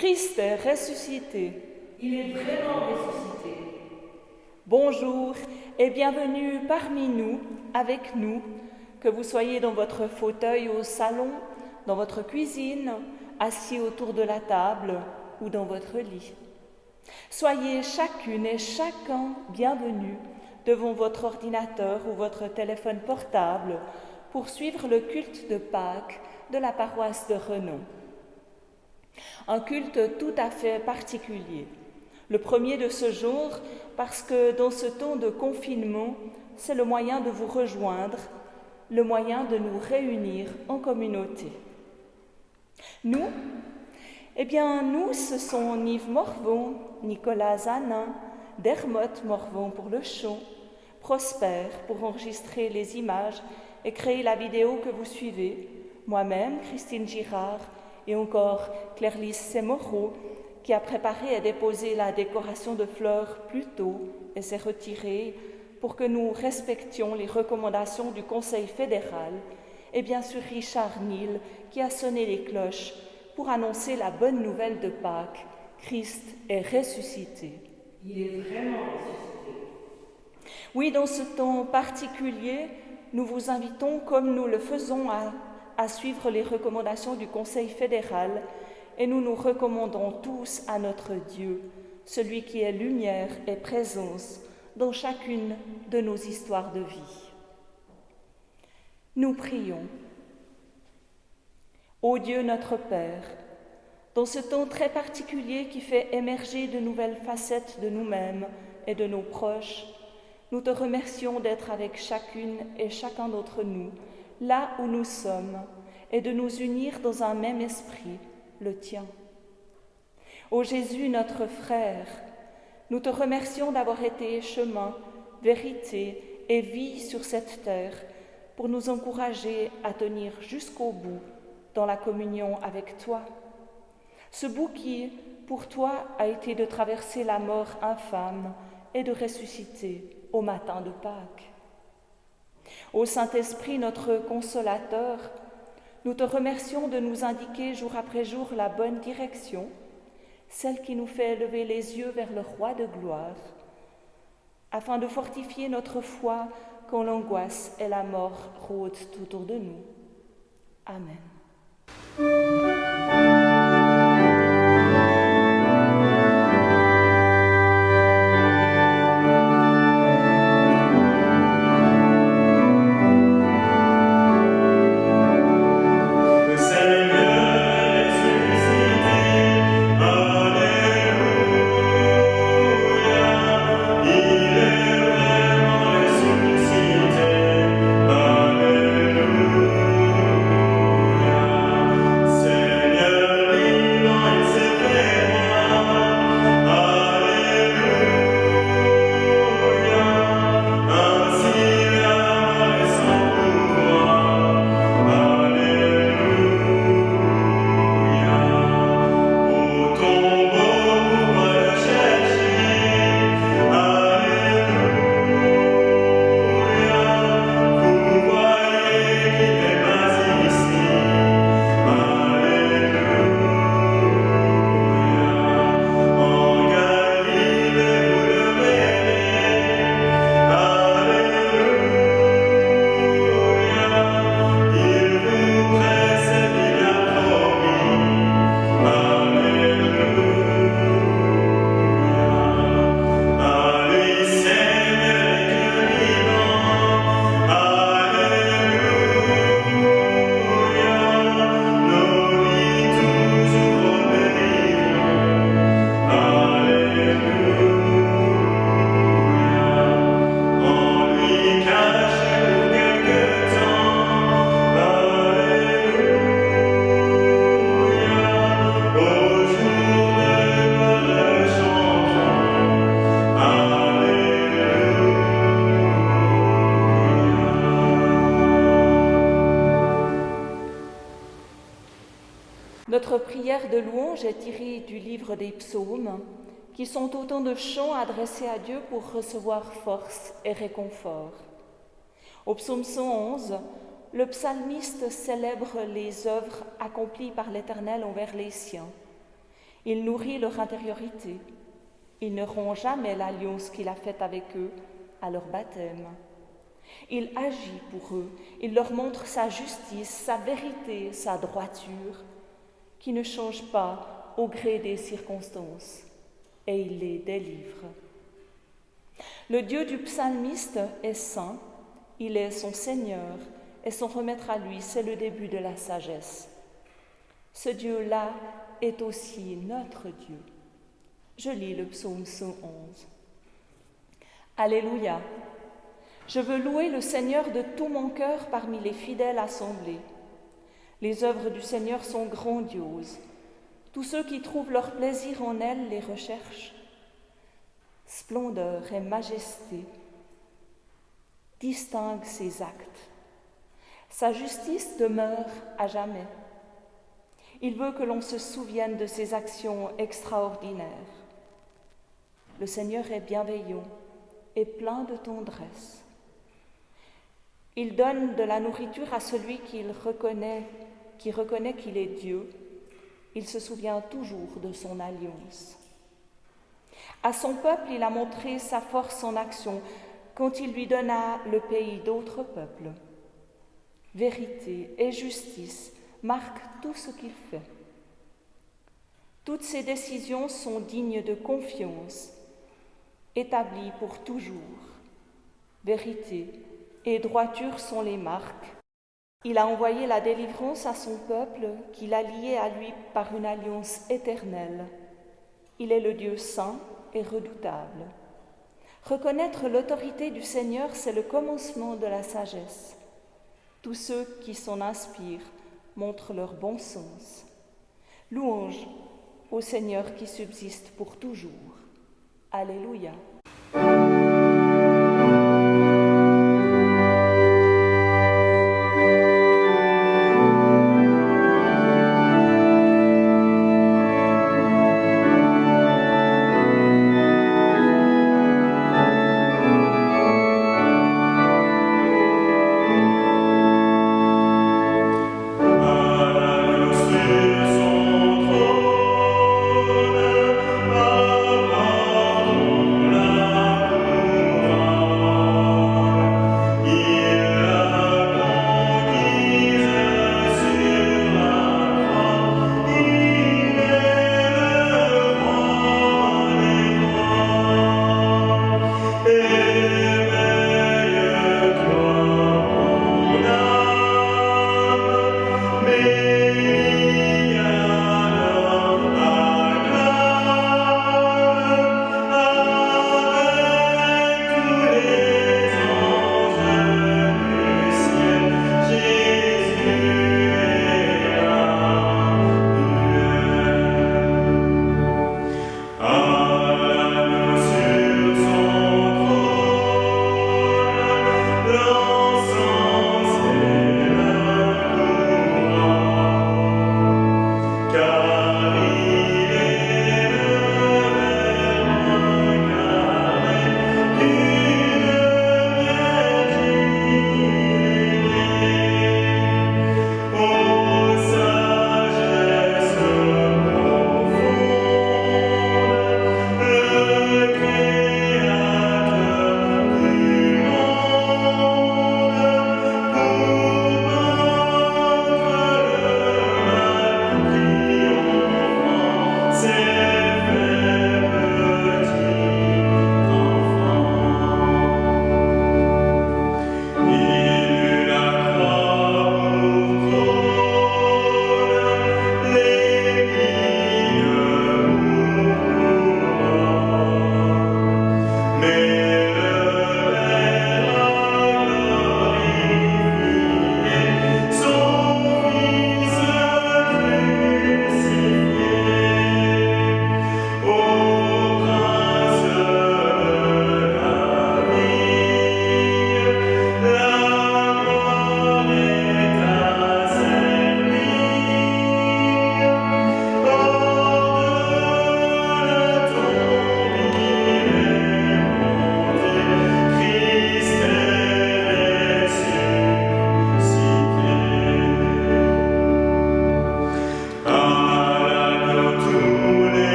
Christ est ressuscité. Il est vraiment ressuscité. Bonjour et bienvenue parmi nous, avec nous, que vous soyez dans votre fauteuil au salon, dans votre cuisine, assis autour de la table ou dans votre lit. Soyez chacune et chacun bienvenus devant votre ordinateur ou votre téléphone portable pour suivre le culte de Pâques de la paroisse de Renon. Un culte tout à fait particulier. Le premier de ce jour, parce que dans ce temps de confinement, c'est le moyen de vous rejoindre, le moyen de nous réunir en communauté. Nous, ce sont Yves Morvan, Nicolas Zanin, Dermotte Morvan pour le chant, Prosper pour enregistrer les images et créer la vidéo que vous suivez, moi-même, Christine Girard, et encore Claire-Lise Semoreau, qui a préparé et déposé la décoration de fleurs plus tôt et s'est retirée pour que nous respections les recommandations du Conseil fédéral, et bien sûr Richard Neal, qui a sonné les cloches pour annoncer la bonne nouvelle de Pâques, Christ est ressuscité. Il est vraiment ressuscité. Oui, dans ce temps particulier, nous vous invitons, comme nous le faisons, à suivre les recommandations du Conseil fédéral et nous nous recommandons tous à notre Dieu, celui qui est lumière et présence dans chacune de nos histoires de vie. Nous prions. Ô Dieu notre Père, dans ce temps très particulier qui fait émerger de nouvelles facettes de nous-mêmes et de nos proches, nous te remercions d'être avec chacune et chacun d'entre nous, là où nous sommes, et de nous unir dans un même esprit, le tien. Ô Jésus, notre frère, nous te remercions d'avoir été chemin, vérité et vie sur cette terre pour nous encourager à tenir jusqu'au bout dans la communion avec toi. Ce bout qui, pour toi, a été de traverser la mort infâme et de ressusciter au matin de Pâques. Ô Saint-Esprit, notre consolateur, nous te remercions de nous indiquer jour après jour la bonne direction, celle qui nous fait lever les yeux vers le Roi de gloire, afin de fortifier notre foi quand l'angoisse et la mort rôdent autour de nous. Amen. Alléluia. Notre prière de louange est tirée du livre des psaumes, qui sont autant de chants adressés à Dieu pour recevoir force et réconfort. Au psaume 111, le psalmiste célèbre les œuvres accomplies par l'Éternel envers les siens. Il nourrit leur intériorité. Il ne rompt jamais l'alliance qu'il a faite avec eux à leur baptême. Il agit pour eux, il leur montre sa justice, sa vérité, sa droiture, qui ne change pas au gré des circonstances, et il les délivre. Le Dieu du psalmiste est saint, il est son Seigneur, et son remettre à lui, c'est le début de la sagesse. Ce Dieu-là est aussi notre Dieu. Je lis le psaume 111. Alléluia! Je veux louer le Seigneur de tout mon cœur parmi les fidèles assemblés. Les œuvres du Seigneur sont grandioses. Tous ceux qui trouvent leur plaisir en elles les recherchent. Splendeur et majesté distinguent ses actes. Sa justice demeure à jamais. Il veut que l'on se souvienne de ses actions extraordinaires. Le Seigneur est bienveillant et plein de tendresse. Il donne de la nourriture à celui qui reconnaît qu'il est Dieu. Il se souvient toujours de son alliance. À son peuple, il a montré sa force en action quand il lui donna le pays d'autres peuples. Vérité et justice marquent tout ce qu'il fait. Toutes ses décisions sont dignes de confiance, établies pour toujours. Vérité et droiture sont les marques. Il a envoyé la délivrance à son peuple, qu'il a lié à lui par une alliance éternelle. Il est le Dieu saint et redoutable. Reconnaître l'autorité du Seigneur, c'est le commencement de la sagesse. Tous ceux qui s'en inspirent montrent leur bon sens. Louange au Seigneur qui subsiste pour toujours. Alléluia. La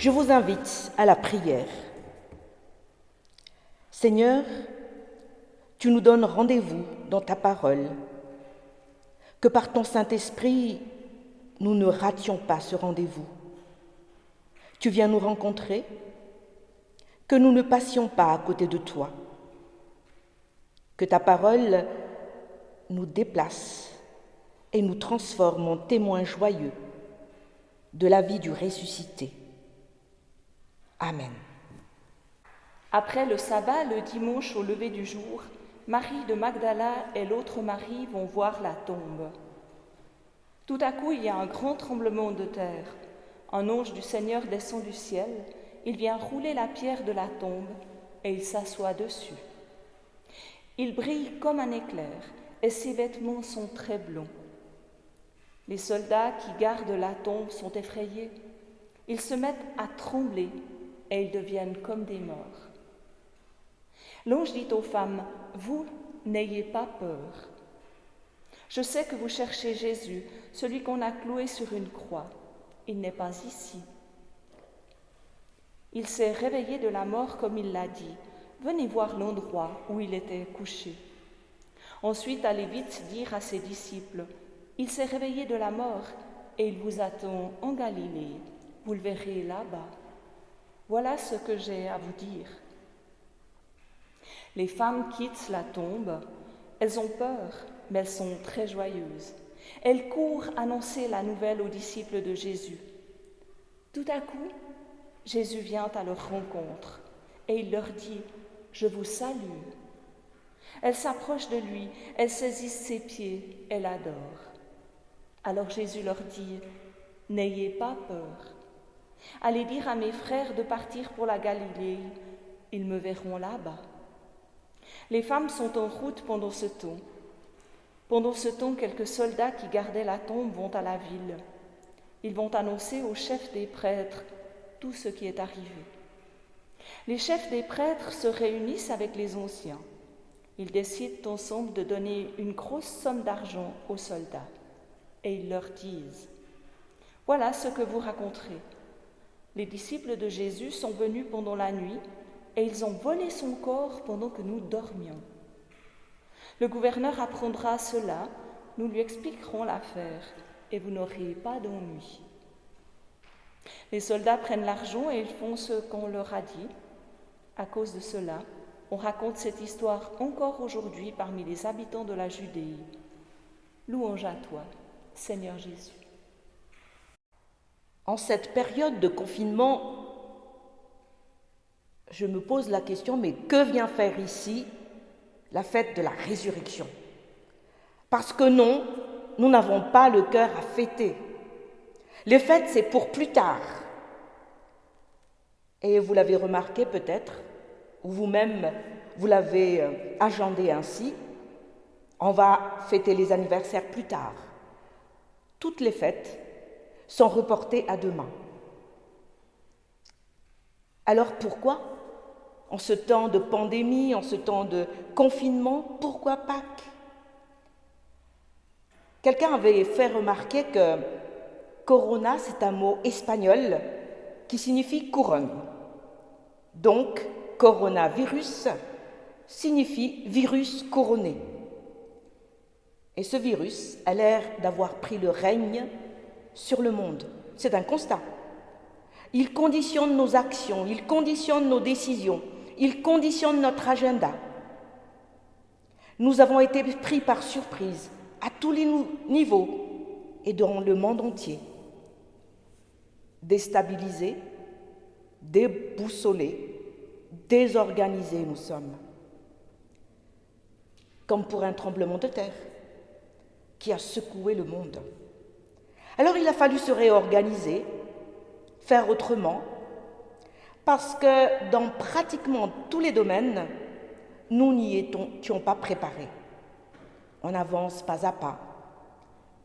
je vous invite à la prière. Seigneur, tu nous donnes rendez-vous dans ta parole, que par ton Saint-Esprit, nous ne rations pas ce rendez-vous. Tu viens nous rencontrer, que nous ne passions pas à côté de toi, que ta parole nous déplace et nous transforme en témoins joyeux de la vie du ressuscité. Amen. Après le sabbat, le dimanche au lever du jour, Marie de Magdala et l'autre Marie vont voir la tombe. Tout à coup, il y a un grand tremblement de terre. Un ange du Seigneur descend du ciel, il vient rouler la pierre de la tombe et il s'assoit dessus. Il brille comme un éclair et ses vêtements sont très blonds. Les soldats qui gardent la tombe sont effrayés. Ils se mettent à trembler et ils deviennent comme des morts. L'ange dit aux femmes, « Vous n'ayez pas peur. Je sais que vous cherchez Jésus, celui qu'on a cloué sur une croix. Il n'est pas ici. Il s'est réveillé de la mort comme il l'a dit. Venez voir l'endroit où il était couché. » Ensuite, allez vite dire à ses disciples, « Il s'est réveillé de la mort et il vous attend en Galilée. Vous le verrez là-bas. Voilà ce que j'ai à vous dire. » Les femmes quittent la tombe. Elles ont peur, mais elles sont très joyeuses. Elles courent annoncer la nouvelle aux disciples de Jésus. Tout à coup, Jésus vient à leur rencontre et il leur dit « Je vous salue ». Elles s'approchent de lui, elles saisissent ses pieds et l'adorent. Alors Jésus leur dit « N'ayez pas peur. Allez dire à mes frères de partir pour la Galilée, ils me verront là-bas. » Les femmes sont en route pendant ce temps. Pendant ce temps, quelques soldats qui gardaient la tombe vont à la ville. Ils vont annoncer aux chefs des prêtres tout ce qui est arrivé. Les chefs des prêtres se réunissent avec les anciens. Ils décident ensemble de donner une grosse somme d'argent aux soldats. Et ils leur disent « Voilà ce que vous raconterez. Les disciples de Jésus sont venus pendant la nuit et ils ont volé son corps pendant que nous dormions. Le gouverneur apprendra cela, nous lui expliquerons l'affaire et vous n'aurez pas d'ennui. » Les soldats prennent l'argent et ils font ce qu'on leur a dit. À cause de cela, on raconte cette histoire encore aujourd'hui parmi les habitants de la Judée. Louange à toi, Seigneur Jésus. En cette période de confinement, je me pose la question, mais que vient faire ici la fête de la résurrection? Parce que non, nous n'avons pas le cœur à fêter. Les fêtes, c'est pour plus tard. Et vous l'avez remarqué peut-être, ou vous-même, vous l'avez agendé ainsi, on va fêter les anniversaires plus tard. Toutes les fêtes sont reportées à demain. Alors pourquoi, en ce temps de pandémie, en ce temps de confinement, pourquoi Pâques? Quelqu'un avait fait remarquer que Corona, c'est un mot espagnol qui signifie couronne. Donc, coronavirus signifie virus couronné. Et ce virus a l'air d'avoir pris le règne sur le monde. C'est un constat. Il conditionne nos actions, il conditionne nos décisions, il conditionne notre agenda. Nous avons été pris par surprise à tous les niveaux et dans le monde entier. Déstabilisés, déboussolés, désorganisés nous sommes. Comme pour un tremblement de terre qui a secoué le monde. Alors il a fallu se réorganiser, faire autrement, parce que dans pratiquement tous les domaines, nous n'y étions pas préparés. On avance pas à pas,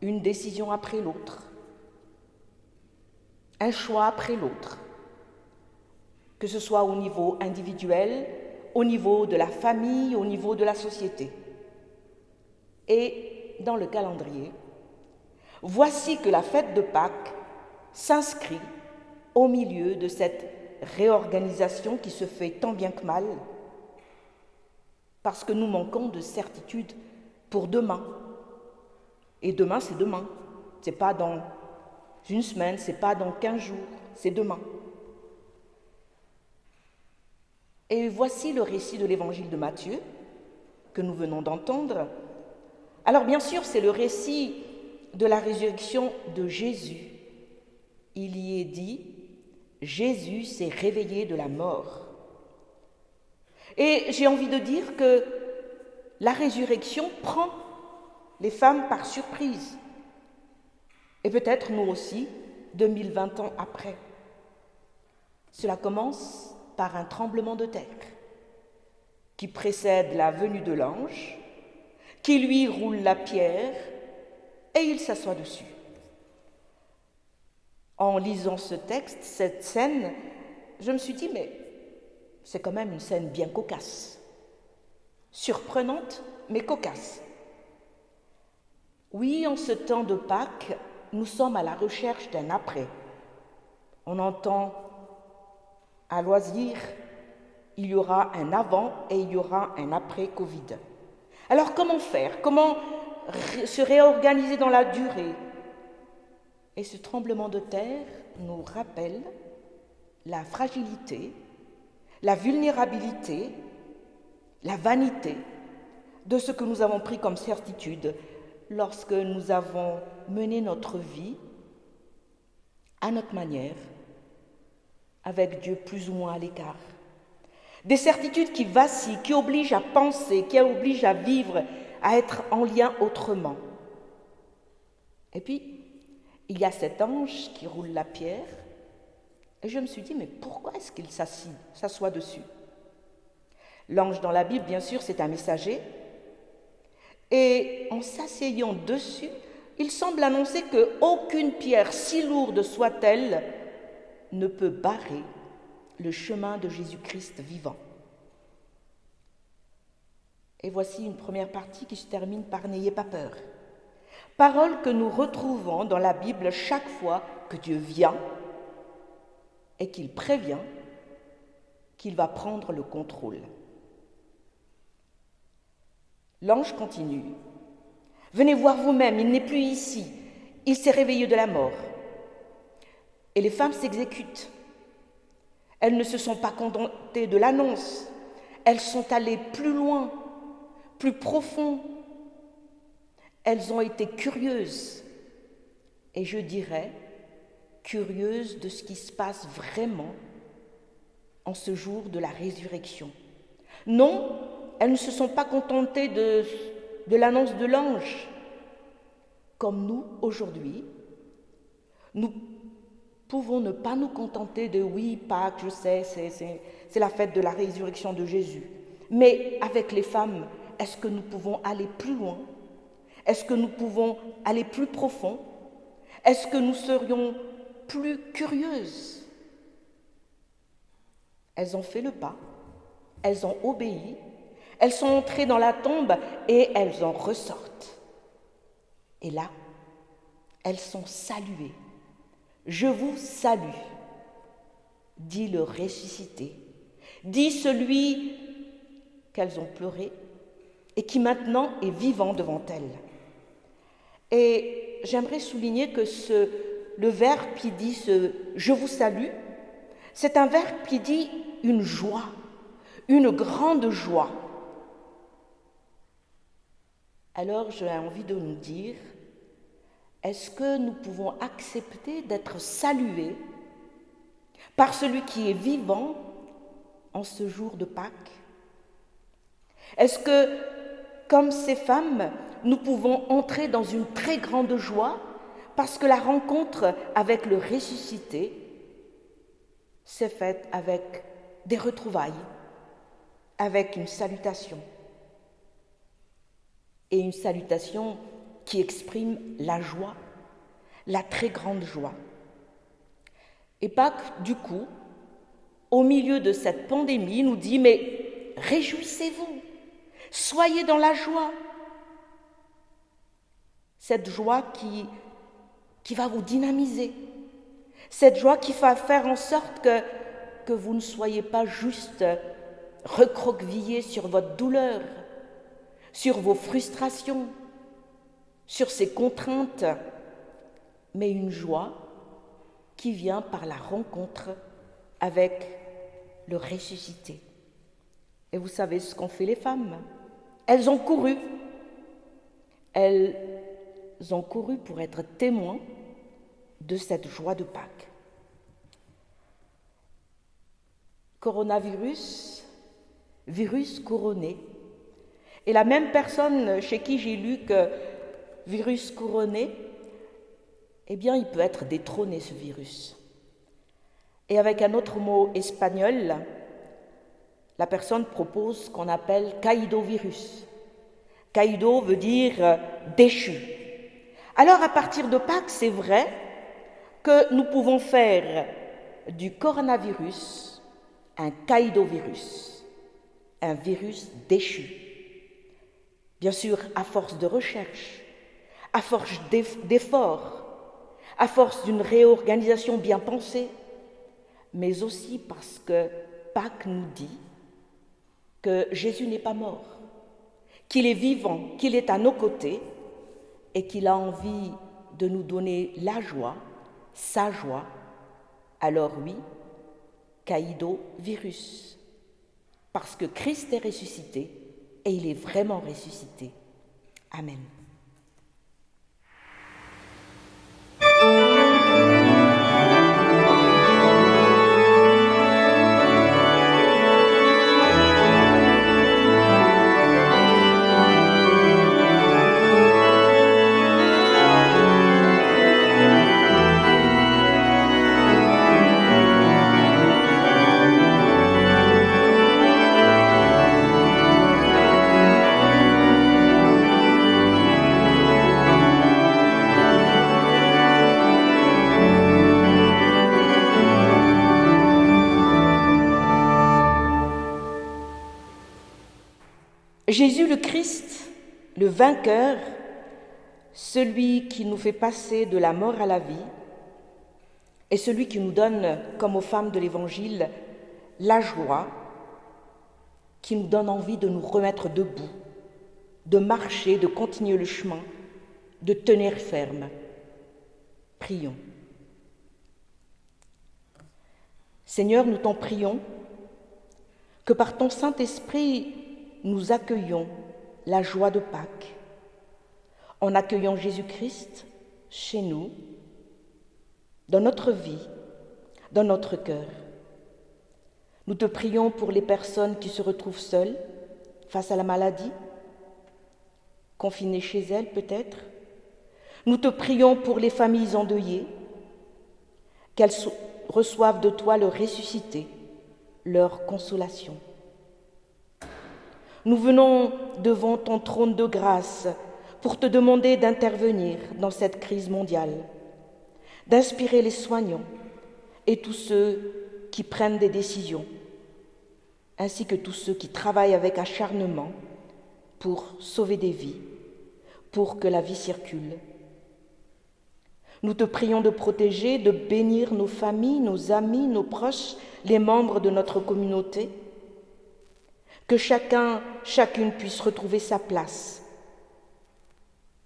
une décision après l'autre, un choix après l'autre, que ce soit au niveau individuel, au niveau de la famille, au niveau de la société. Et dans le calendrier, voici que la fête de Pâques s'inscrit au milieu de cette réorganisation qui se fait tant bien que mal, parce que nous manquons de certitude pour demain. Et demain, c'est demain. C'est pas dans une semaine, c'est pas dans 15 jours, c'est demain. Et voici le récit de l'évangile de Matthieu que nous venons d'entendre. Alors bien sûr, c'est le récit de la résurrection de Jésus. Il y est dit, Jésus s'est réveillé de la mort. Et j'ai envie de dire que la résurrection prend les femmes par surprise. Et peut-être nous aussi, 2020 ans après. Cela commence par un tremblement de terre qui précède la venue de l'ange, qui lui roule la pierre et il s'assoit dessus. En lisant ce texte, cette scène, je me suis dit, mais c'est quand même une scène bien cocasse. Surprenante, mais cocasse. Oui, en ce temps de Pâques, nous sommes à la recherche d'un après. On entend à loisir, il y aura un avant et il y aura un après Covid. Alors comment faire? Comment se réorganiser dans la durée? Et ce tremblement de terre nous rappelle la fragilité, la vulnérabilité, la vanité de ce que nous avons pris comme certitude lorsque nous avons mené notre vie à notre manière, avec Dieu plus ou moins à l'écart. Des certitudes qui vacillent, qui obligent à penser, qui obligent à vivre, à être en lien autrement. Et puis, il y a cet ange qui roule la pierre, et je me suis dit, mais pourquoi est-ce qu'il s'assoit dessus? L'ange dans la Bible, bien sûr, c'est un messager, et en s'asseyant dessus, il semble annoncer qu'aucune pierre, si lourde soit-elle, ne peut barrer le chemin de Jésus-Christ vivant. Et voici une première partie qui se termine par « N'ayez pas peur ». Parole que nous retrouvons dans la Bible chaque fois que Dieu vient et qu'il prévient qu'il va prendre le contrôle. L'ange continue. « Venez voir vous-même, il n'est plus ici, il s'est réveillé de la mort. » Et les femmes s'exécutent. Elles ne se sont pas contentées de l'annonce, elles sont allées plus loin, plus profond. Elles ont été curieuses, et je dirais curieuses de ce qui se passe vraiment en ce jour de la résurrection. Non, elles ne se sont pas contentées de l'annonce de l'ange. Comme nous, aujourd'hui, nous pouvons ne pas nous contenter de « oui, Pâques, je sais, c'est la fête de la résurrection de Jésus ». Mais avec les femmes, est-ce que nous pouvons aller plus loin? Est-ce que nous pouvons aller plus profond? Est-ce que nous serions plus curieuses? Elles ont fait le pas, elles ont obéi, elles sont entrées dans la tombe et elles en ressortent. Et là, elles sont saluées. « Je vous salue », dit le ressuscité, dit celui qu'elles ont pleuré et qui maintenant est vivant devant elles. Et j'aimerais souligner que le verbe qui dit « je vous salue », c'est un verbe qui dit une joie, une grande joie. Alors j'ai envie de nous dire, est-ce que nous pouvons accepter d'être salués par celui qui est vivant en ce jour de Pâques? Est-ce que, comme ces femmes, nous pouvons entrer dans une très grande joie parce que la rencontre avec le ressuscité s'est faite avec des retrouvailles, avec une salutation. Et une salutation qui exprime la joie, la très grande joie. Et Pâques, du coup, au milieu de cette pandémie, nous dit « mais réjouissez-vous, soyez dans la joie ». Cette joie qui va vous dynamiser, Cette joie qui va faire en sorte que vous ne soyez pas juste recroquevillés sur votre douleur, sur vos frustrations, sur ces contraintes, mais une joie qui vient par la rencontre avec le ressuscité. Et vous savez ce qu'ont fait les femmes? Elles ont couru. Elles ont couru pour être témoins de cette joie de Pâques. Coronavirus, virus couronné. Et la même personne chez qui j'ai lu que virus couronné, eh bien, il peut être détrôné, ce virus. Et avec un autre mot espagnol, la personne propose ce qu'on appelle caïdovirus. Caïdo veut dire déchu. Alors, à partir de Pâques, c'est vrai que nous pouvons faire du coronavirus un caïdovirus, un virus déchu. Bien sûr, à force de recherche, à force d'efforts, à force d'une réorganisation bien pensée, mais aussi parce que Pâques nous dit que Jésus n'est pas mort, qu'il est vivant, qu'il est à nos côtés et qu'il a envie de nous donner la joie, sa joie. Alors oui, caïdo-virus, parce que Christ est ressuscité et il est vraiment ressuscité. Amen. Jésus le Christ, le vainqueur, celui qui nous fait passer de la mort à la vie, est celui qui nous donne, comme aux femmes de l'Évangile, la joie, qui nous donne envie de nous remettre debout, de marcher, de continuer le chemin, de tenir ferme. Prions. Seigneur, nous t'en prions, que par ton Saint-Esprit, nous accueillons la joie de Pâques, en accueillant Jésus-Christ chez nous, dans notre vie, dans notre cœur. Nous te prions pour les personnes qui se retrouvent seules face à la maladie, confinées chez elles peut-être. Nous te prions pour les familles endeuillées, qu'elles reçoivent de toi le ressuscité, leur consolation. Nous venons devant ton trône de grâce pour te demander d'intervenir dans cette crise mondiale, d'inspirer les soignants et tous ceux qui prennent des décisions, ainsi que tous ceux qui travaillent avec acharnement pour sauver des vies, pour que la vie circule. Nous te prions de protéger, de bénir nos familles, nos amis, nos proches, les membres de notre communauté, que chacune puisse retrouver sa place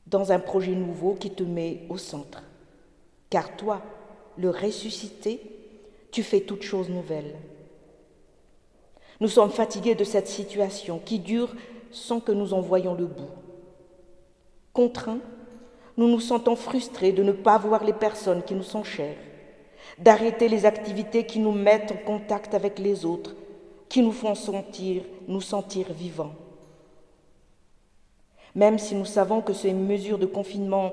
dans un projet nouveau qui te met au centre. Car toi, le ressuscité, tu fais toutes choses nouvelles. Nous sommes fatigués de cette situation qui dure sans que nous en voyions le bout. Contraints, nous nous sentons frustrés de ne pas voir les personnes qui nous sont chères, d'arrêter les activités qui nous mettent en contact avec les autres, qui nous font nous sentir vivants. Même si nous savons que ces mesures de confinement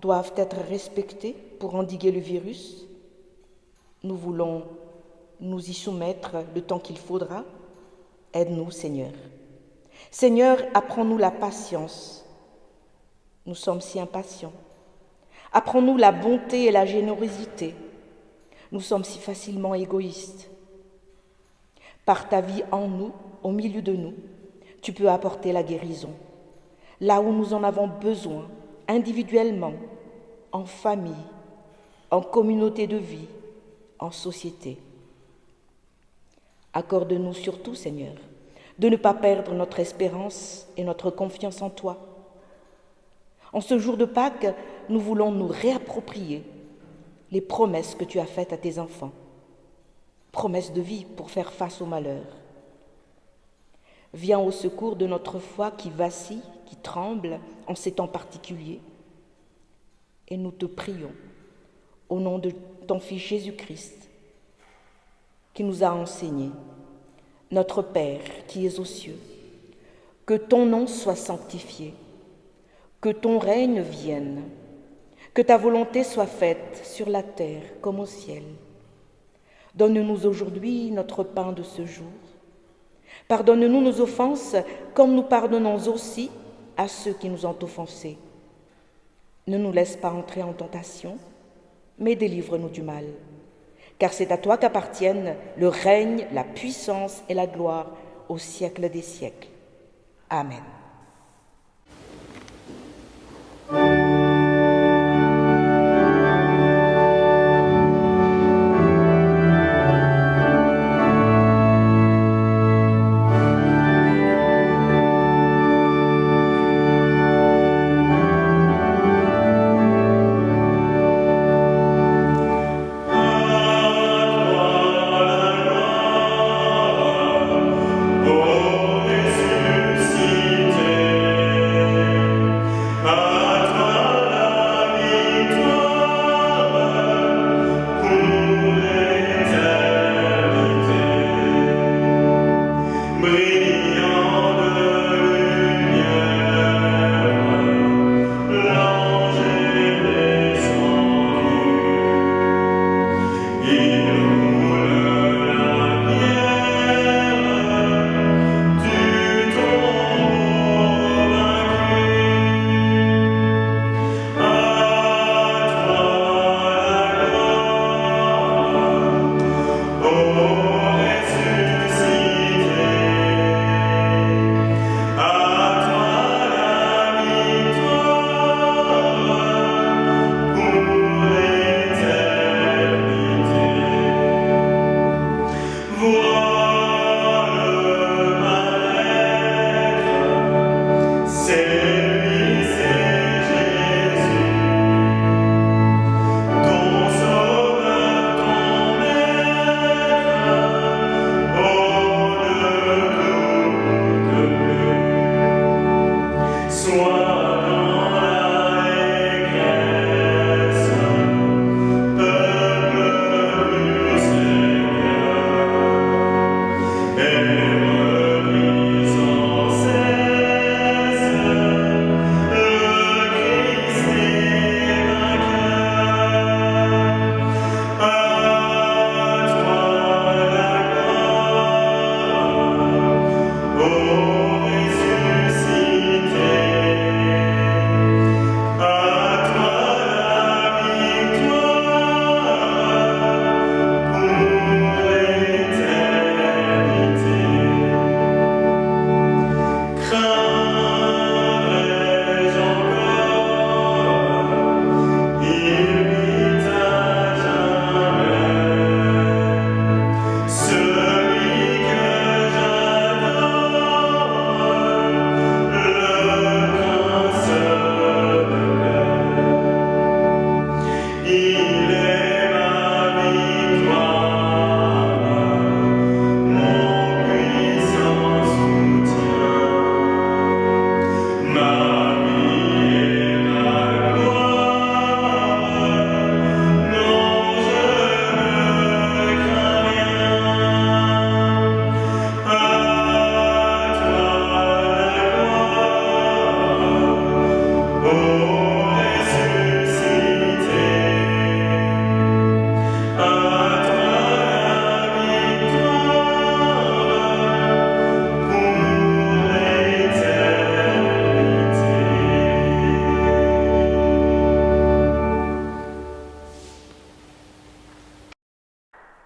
doivent être respectées pour endiguer le virus, nous voulons nous y soumettre le temps qu'il faudra. Aide-nous, Seigneur. Seigneur, apprends-nous la patience. Nous sommes si impatients. Apprends-nous la bonté et la générosité. Nous sommes si facilement égoïstes. Par ta vie en nous, au milieu de nous, tu peux apporter la guérison. Là où nous en avons besoin, individuellement, en famille, en communauté de vie, en société. Accorde-nous surtout, Seigneur, de ne pas perdre notre espérance et notre confiance en toi. En ce jour de Pâques, nous voulons nous réapproprier les promesses que tu as faites à tes enfants, promesses de vie pour faire face au malheur. Viens au secours de notre foi qui vacille, qui tremble en ces temps particuliers. Et nous te prions, au nom de ton Fils Jésus-Christ, qui nous a enseigné, notre Père qui es aux cieux, que ton nom soit sanctifié, que ton règne vienne, que ta volonté soit faite sur la terre comme au ciel. Donne-nous aujourd'hui notre pain de ce jour. Pardonne-nous nos offenses comme nous pardonnons aussi à ceux qui nous ont offensés. Ne nous laisse pas entrer en tentation, mais délivre-nous du mal. Car c'est à toi qu'appartiennent le règne, la puissance et la gloire au siècle des siècles. Amen.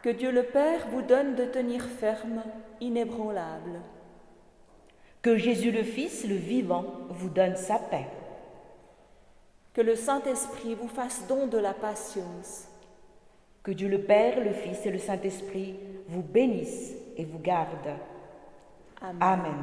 Que Dieu le Père vous donne de tenir ferme, inébranlable. Que Jésus le Fils, le vivant, vous donne sa paix. Que le Saint-Esprit vous fasse don de la patience. Que Dieu le Père, le Fils et le Saint-Esprit vous bénissent et vous gardent. Amen. Amen.